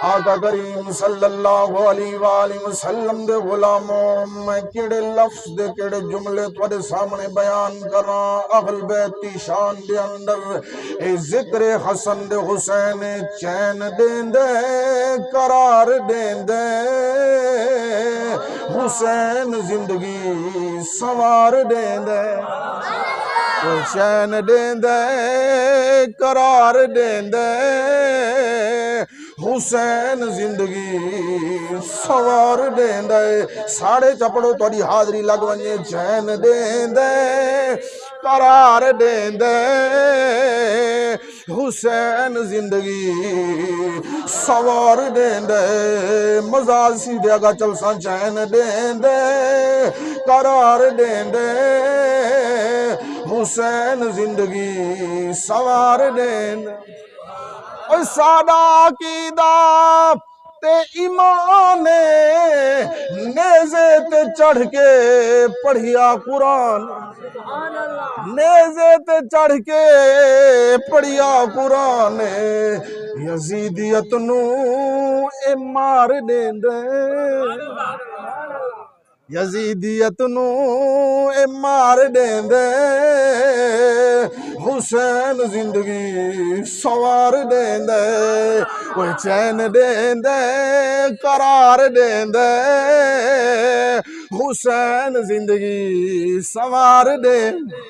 आका करीम सल्लल्लाहु अलैहि वसल्लम दे गुलामों मैं केड़े लफ्ज दे केड़े जुमले तुहाडे सामने बयान करा। अहल बैत दी शान दे अंदर ए जिक्र हसन दे हुसैन चैन देंदे करार देंदे हुसैन जिंदगी संवार देंदे चैन देंदे करार देंदे हुसैन जिंदगी सवार देंदे। साढ़े चपड़ो तुहाडी हाजरी लग वने चैन देंदे करार देंदे हुसैन जिंदगी सवार देंदे। मजाज सीधे अगा चलसा चैन देंदे करार देंदे हुसैन जिंदगी सवार देंदे। साडा कीदा ते ईमान नेज़े ते चढ़ के पढ़िया कुरान नेज़े ते चढ़ के पढ़िया कुरान यजीदियत नू ए मार देंदे यजीदियत नू ए मार देंदे हुसैन जिंदगी सवार देंदे वो चैन देंदे करार देंदे हुसैन जिंदगी सवार देंदे।